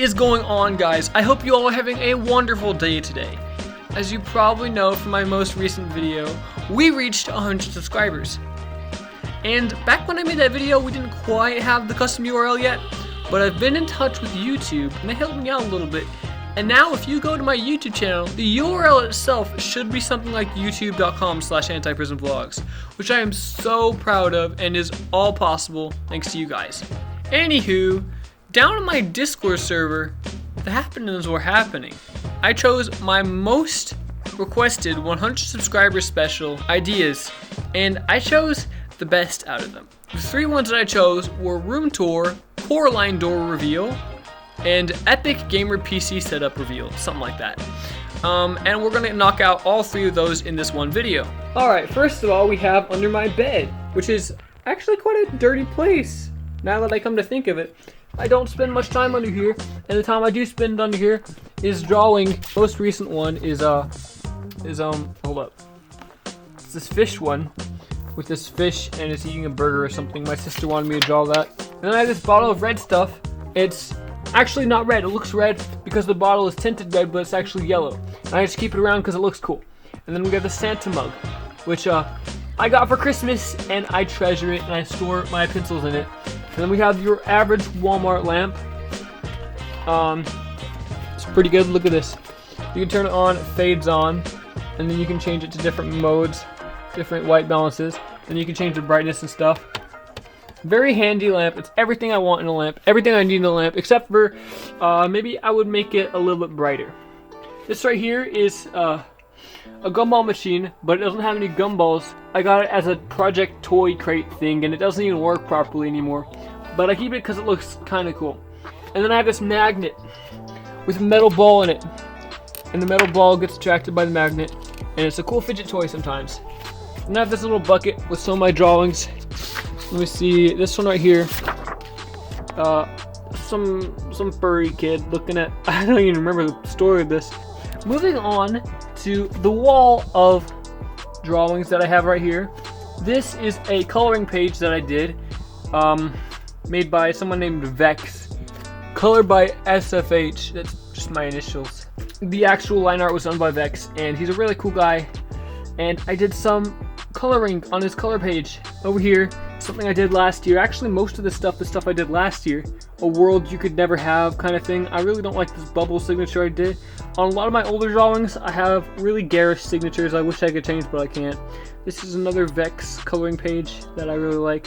is going on, guys? I hope you all are having a wonderful day today. As you probably know from my most recent video, we reached 100 subscribers. And back when I made that video, we didn't quite have the custom URL yet, but I've been in touch with YouTube and they helped me out a little bit. And now if you go to my YouTube channel, the URL itself should be something like youtube.com/antiprisonvlogs, which I am so proud of and is all possible thanks to you guys. Anywho, down on my Discord server, the happenings were happening. I chose my most requested 100 subscriber special ideas, and I chose the best out of them. The three ones that I chose were room tour, Coraline door reveal, and epic gamer PC setup reveal, something like that. And we're gonna knock out all three of those in this one video. Alright, first of all, we have under my bed, which is actually quite a dirty place, now that I come to think of it. I don't spend much time under here, and the time I do spend under here is drawing. Most recent one is hold up. It's this fish one, with this fish and it's eating a burger or something. My sister wanted me to draw that. And then I have this bottle of red stuff. It's actually not red, it looks red because the bottle is tinted red, but it's actually yellow. And I just keep it around because it looks cool. And then we got the Santa mug, which I got for Christmas, and I treasure it and I store my pencils in it. And then we have your average Walmart lamp. It's pretty good, look at this. You can turn it on, it fades on, and then you can change it to different modes, different white balances, and you can change the brightness and stuff. Very handy lamp. It's everything I want in a lamp, everything I need in a lamp, except for maybe I would make it a little bit brighter. This right here is a gumball machine, but it doesn't have any gumballs. I got it as a project toy crate thing, and it doesn't even work properly anymore. But I keep it because it looks kind of cool. And then I have this magnet with a metal ball in it, and the metal ball gets attracted by the magnet, and it's a cool fidget toy sometimes. And I have this little bucket with some of my drawings. Let me see, this one right here, some furry kid looking at, I don't even remember the story of this. Moving on to the wall of drawings that I have right here. This is a coloring page that I did, made by someone named Vex, colored by SFH, that's just my initials. The actual line art was done by Vex, and he's a really cool guy, and I did some coloring on his color page over here. Something I did last year. Actually, most of the stuff I did last year. A world you could never have kind of thing. I really don't like this bubble signature I did. On a lot of my older drawings, I have really garish signatures I wish I could change, but I can't. This is another Vex coloring page that I really like.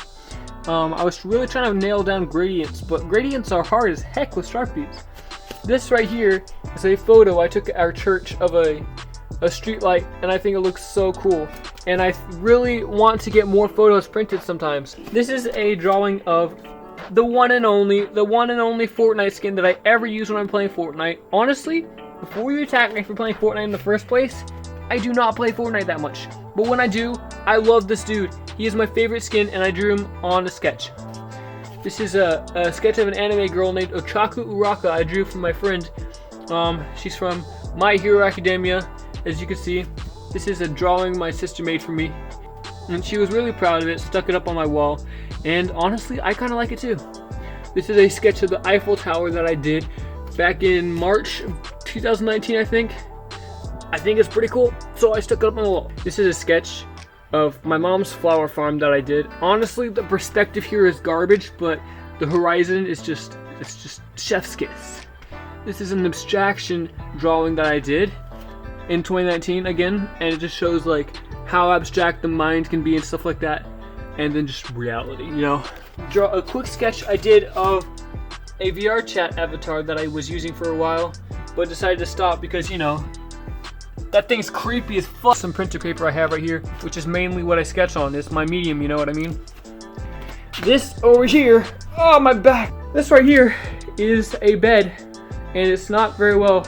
I was really trying to nail down gradients, but gradients are hard as heck with Sharpies. This right here is a photo I took at our church of a street light, and I think it looks so cool, and I really want to get more photos printed sometimes. This is a drawing of the one and only Fortnite skin that I ever use when I'm playing Fortnite. Honestly, before you attack me for playing Fortnite in the first place, I do not play Fortnite that much, but when I do, I love this dude. He is my favorite skin, and I drew him on a sketch. This is a sketch of an anime girl named Ochaku Uraka I drew from my friend. She's from My Hero Academia. As you can see, this is a drawing my sister made for me, and she was really proud of it, stuck it up on my wall, and honestly, I kind of like it too. This is a sketch of the Eiffel Tower that I did back in March of 2019, I think. I think it's pretty cool, so I stuck it up on the wall. This is a sketch of my mom's flower farm that I did. Honestly, the perspective here is garbage, but the horizon is just chef's kiss. This is an abstraction drawing that I did in 2019 again, and it just shows like how abstract the mind can be and stuff like that, and then just reality, you know. Draw a quick sketch I did of a VR chat avatar that I was using for a while, but decided to stop because, you know, that thing's creepy as fuck. Some printer paper I have right here, which is mainly what I sketch on. It's my medium, you know what I mean. This over here, oh my back. This right here is a bed, and it's not very well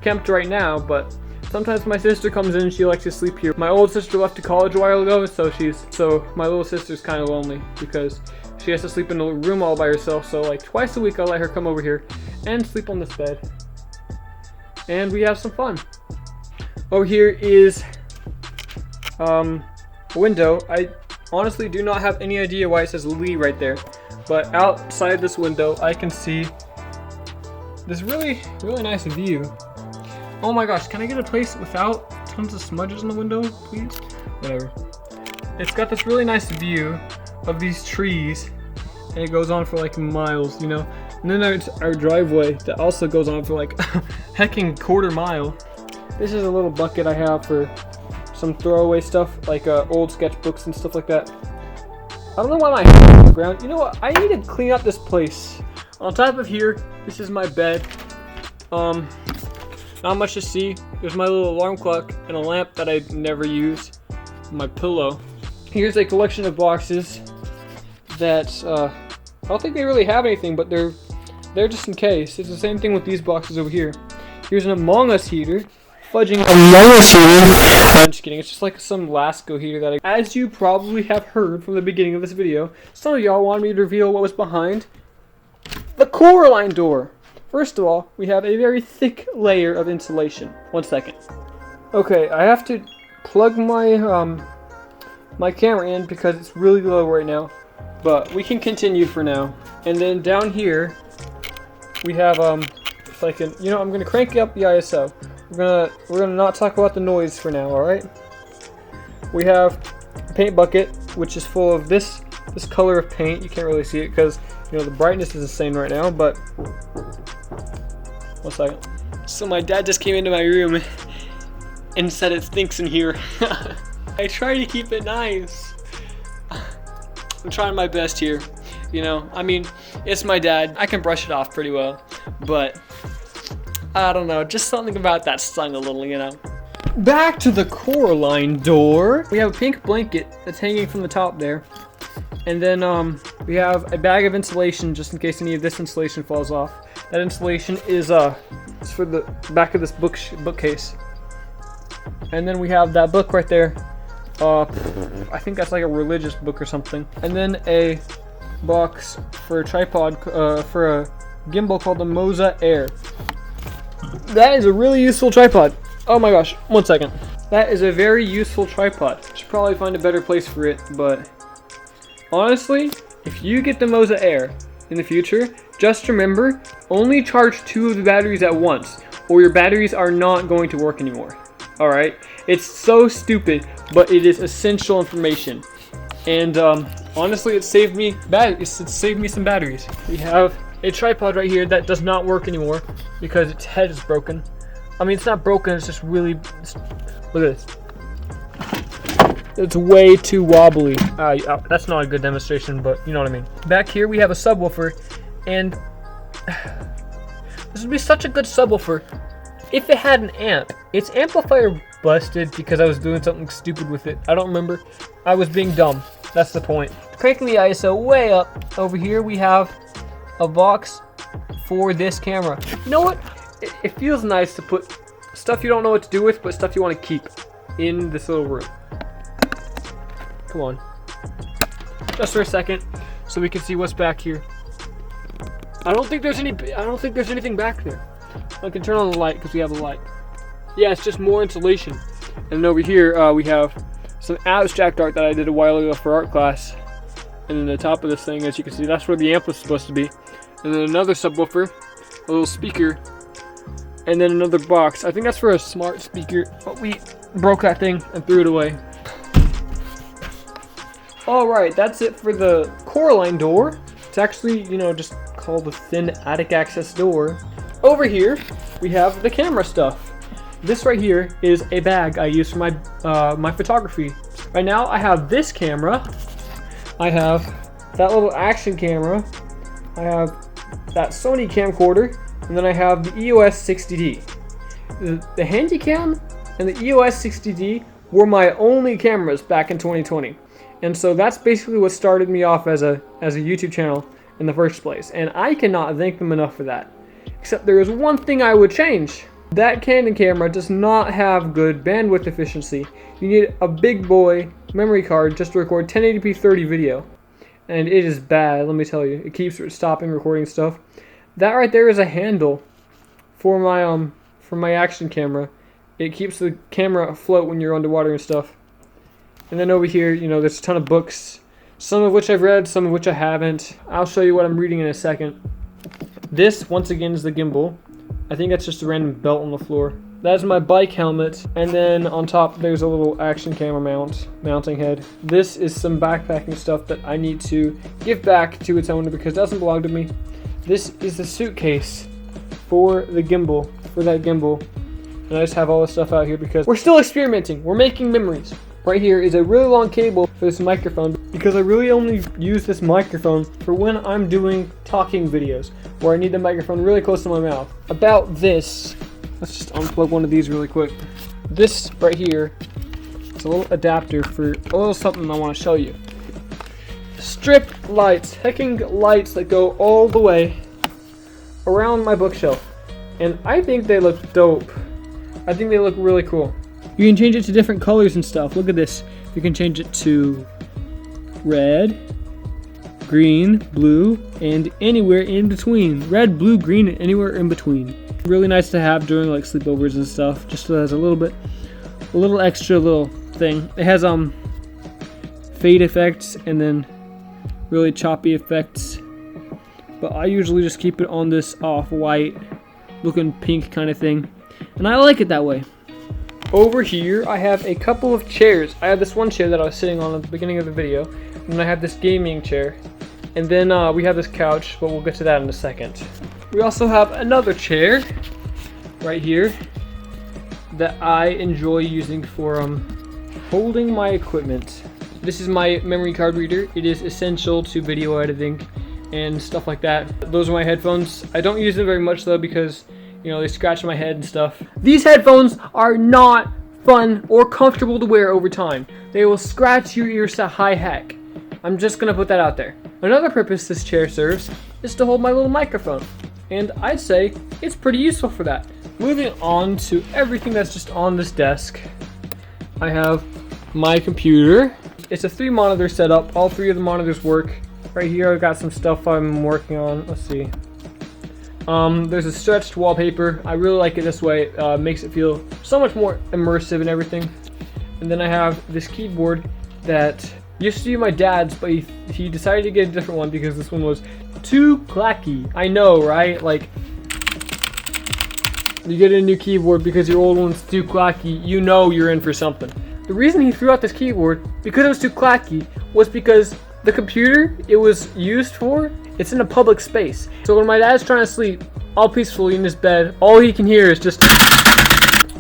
kept right now, but sometimes my sister comes in and she likes to sleep here. My old sister left to college a while ago, so my little sister's kind of lonely because she has to sleep in a room all by herself. So like twice a week I'll let her come over here and sleep on this bed, and we have some fun. Over here is a window. I honestly do not have any idea why it says Lee right there, but outside this window I can see this really nice view. Oh my gosh, can I get a place without tons of smudges in the window, please? Whatever. It's got this really nice view of these trees, and it goes on for like miles, you know. And then there's our driveway that also goes on for like a hecking quarter mile. This is a little bucket I have for some throwaway stuff, like old sketchbooks and stuff like that. I don't know why my hands are on the ground. You know what? I need to clean up this place. On top of here, this is my bed. Not much to see. There's my little alarm clock and a lamp that I never use. My pillow. Here's a collection of boxes that I don't think they really have anything, but they're just in case. It's the same thing with these boxes over here. Here's an Among Us heater. Fudging Among Us heater. I'm just kidding. It's just like some Lasco heater that as you probably have heard from the beginning of this video, some of y'all wanted me to reveal what was behind the Coraline door. First of all, we have a very thick layer of insulation. 1 second. Okay, I have to plug my my camera in because it's really low right now, but we can continue for now. And then down here we have if I can, you know, I'm gonna crank up the ISO. We're gonna not talk about the noise for now. All right. We have a paint bucket which is full of this color of paint. You can't really see it because, you know, the brightness is insane right now. But 1 second. So my dad just came into my room and said it stinks in here. I try to keep it nice. I'm trying my best here. You know, I mean, it's my dad. I can brush it off pretty well, but I don't know. Just something about that stung a little, you know. Back to the Coraline door. We have a pink blanket that's hanging from the top there. And then we have a bag of insulation just in case any of this insulation falls off. That insulation is it's for the back of this bookcase. And then we have that book right there. I think that's like a religious book or something. And then a box for a tripod for a gimbal called the Moza Air. That is a really useful tripod. Oh my gosh, 1 second. That is a very useful tripod. Should probably find a better place for it, but honestly, if you get the Moza Air in the future, just remember, only charge 2 of the batteries at once, or your batteries are not going to work anymore. Alright? It's so stupid, but it is essential information. And honestly, it saved me some batteries. We have a tripod right here that does not work anymore because its head is broken. I mean, it's not broken, it's just really... Look at this. It's way too wobbly. That's not a good demonstration, but you know what I mean. Back here we have a subwoofer, and this would be such a good subwoofer if it had an amp. Its amplifier busted because I was doing something stupid with it. I don't remember. I was being dumb. That's the point. Cranking the ISO way up. Over here we have a box for this camera. You know what? It feels nice to put stuff you don't know what to do with, but stuff you want to keep in this little room. Come on. Just for a second, so we can see what's back here. I don't think there's anything back there. I can turn on the light because we have a light. Yeah, it's just more insulation. And then over here we have some abstract art that I did a while ago for art class. And then the top of this thing, as you can see, that's where the amp was supposed to be. And then another subwoofer, a little speaker, and then another box. I think that's for a smart speaker, but we broke that thing and threw it away. Alright, that's it for the Coraline door. It's actually, you know, just called the thin attic access door. Over here, we have the camera stuff. This right here is a bag I use for my my photography. Right now, I have this camera. I have that little action camera. I have that Sony camcorder, and then I have the EOS 60D. The Handycam and the EOS 60D were my only cameras back in 2020. And so that's basically what started me off as a YouTube channel in the first place. And I cannot thank them enough for that. Except there is one thing I would change. That Canon camera does not have good bandwidth efficiency. You need a big boy memory card just to record 1080p 30 video. And it is bad, let me tell you. It keeps stopping recording stuff. That right there is a handle for my action camera. It keeps the camera afloat when you're underwater and stuff. And then over here, you know, there's a ton of books, some of which I've read, some of which I haven't. I'll show you what I'm reading in a second. This, once again, is the gimbal. I think that's just a random belt on the floor. That's my bike helmet, and then on top there's a little action camera mounting head. This is some backpacking stuff that I need to give back to its owner because it doesn't belong to me. This is the suitcase for the gimbal, and I just have all this stuff out here because we're still experimenting. We're making memories. Right here is a really long cable for this microphone because I really only use this microphone for when I'm doing talking videos where I need the microphone really close to my mouth. About this, let's just unplug one of these really quick. This right here is a little adapter for a little something I want to show you. Strip lights, hecking lights that go all the way around my bookshelf. And I think they look dope. I think they look really cool. You can change it to different colors and stuff. Look at this. You can change it to red, green, blue, and anywhere in between. Red, blue, green, and anywhere in between. Really nice to have during like sleepovers and stuff. Just so it has a little extra little thing. It has fade effects and then really choppy effects. But I usually just keep it on this off-white looking pink kind of thing. And I like it that way. Over here, I have a couple of chairs. I have this one chair that I was sitting on at the beginning of the video, and then I have this gaming chair, and then we have this couch, but we'll get to that in a second. We also have another chair right here that I enjoy using for holding my equipment. This is my memory card reader. It is essential to video editing and stuff like that. Those are my headphones. I don't use them very much though because you know, they scratch my head and stuff. These headphones are not fun or comfortable to wear over time. They will scratch your ears to high heck. I'm just gonna put that out there. Another purpose this chair serves is to hold my little microphone. And I'd say it's pretty useful for that. Moving on to everything that's just on this desk. I have my computer. It's a 3-monitor setup. All 3 of the monitors work. Right here I've got some stuff I'm working on. Let's see. There's a stretched wallpaper. I really like it this way. Makes it feel so much more immersive and everything. And then I have this keyboard that used to be my dad's, but he decided to get a different one because this one was too clacky. I know, right? Like, you get a new keyboard because your old one's too clacky, you know you're in for something. The reason he threw out this keyboard, because it was too clacky, was because the computer it was used for, it's in a public space. So when my dad's trying to sleep, all peacefully in his bed, all he can hear is just,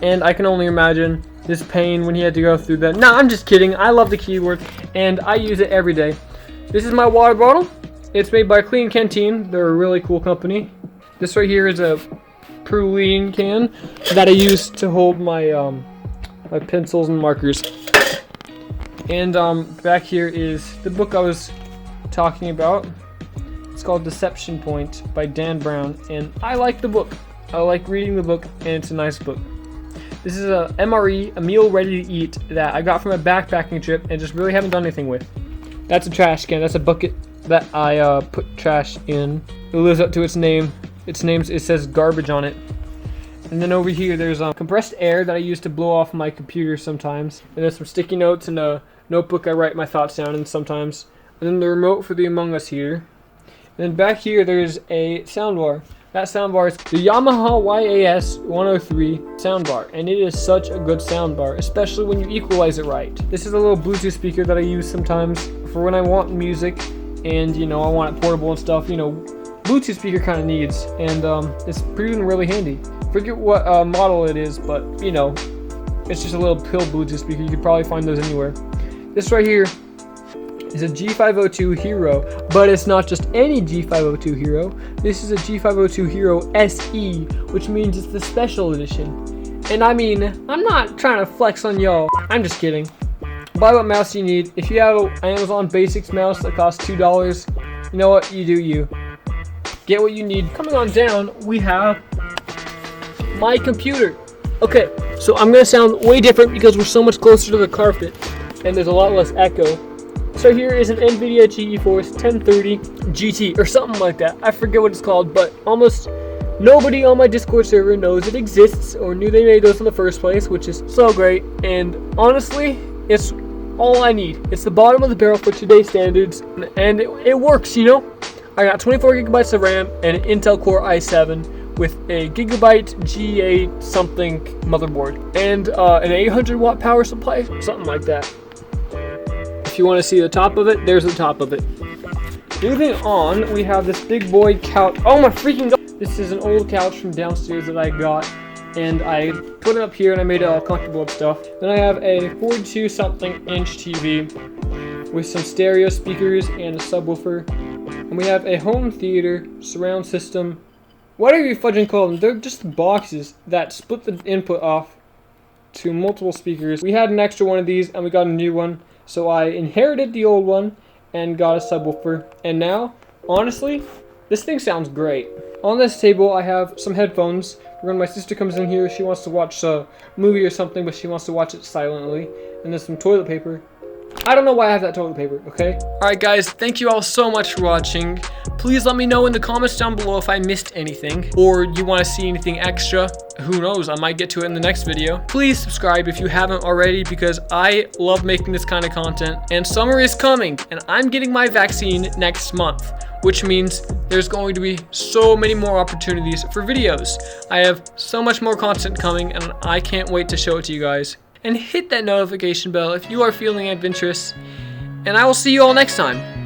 and I can only imagine his pain when he had to go through that. Nah, I'm just kidding. I love the keyboard, and I use it every day. This is my water bottle. It's made by Clean Canteen. They're a really cool company. This right here is a Coraline can that I use to hold my my pencils and markers. And back here is the book I was talking about. It's called Deception Point by Dan Brown, and I like the book. I like reading the book, and it's a nice book. This is a MRE, a meal ready to eat, that I got from a backpacking trip and just really haven't done anything with. That's a trash can. That's a bucket that I put trash in. It lives up to its name. It says garbage on it. And then over here there's compressed air that I use to blow off my computer sometimes. And there's some sticky notes and a notebook I write my thoughts down in sometimes. And then the remote for the Among Us heater. And then back here there's a soundbar. That soundbar is the Yamaha YAS 103 soundbar, and it is such a good soundbar, especially when you equalize it right. This is a little Bluetooth speaker that I use sometimes for when I want music and, you know, I want it portable and stuff. You know, Bluetooth speaker kind of needs, and it's proven really handy. Forget what model it is, but, you know, it's just a little pill Bluetooth speaker. You could probably find those anywhere. This right here is a G502 Hero, but it's not just any G502 Hero. This is a G502 Hero SE, which means it's the special edition. And I mean, I'm not trying to flex on y'all. I'm just kidding. Buy what mouse you need. If you have an Amazon Basics mouse that costs $2, you know what? You do you. Get what you need. Coming on down, we have my computer. Okay, so I'm gonna sound way different because we're so much closer to the carpet, and there's a lot less echo. So here is an NVIDIA GeForce 1030 GT or something like that. I forget what it's called, but almost nobody on my Discord server knows it exists or knew they made those in the first place, which is so great. And honestly, it's all I need. It's the bottom of the barrel for today's standards, and it works, you know? I got 24 gigabytes of RAM and an Intel Core i7 with a Gigabyte G8 something motherboard and an 800 watt power supply, something like that. If you want to see the top of it, there's the top of it. Moving on, we have this big boy couch. Oh my freaking god! This is an old couch from downstairs that I got, and I put it up here and I made it all comfortable and stuff. Then I have a 42 something inch TV with some stereo speakers and a subwoofer. And we have a home theater surround system. Whatever you fudging call them, they're just boxes that split the input off to multiple speakers. We had an extra one of these and we got a new one. So I inherited the old one and got a subwoofer. And now, honestly, this thing sounds great. On this table, I have some headphones. When my sister comes in here, she wants to watch a movie or something, but she wants to watch it silently. And there's some toilet paper. I don't know why I have that toilet paper, okay? Alright guys, thank you all so much for watching. Please let me know in the comments down below if I missed anything, or you want to see anything extra. Who knows, I might get to it in the next video. Please subscribe if you haven't already, because I love making this kind of content. And summer is coming, and I'm getting my vaccine next month, which means there's going to be so many more opportunities for videos. I have so much more content coming, and I can't wait to show it to you guys. And hit that notification bell if you are feeling adventurous. And I will see you all next time.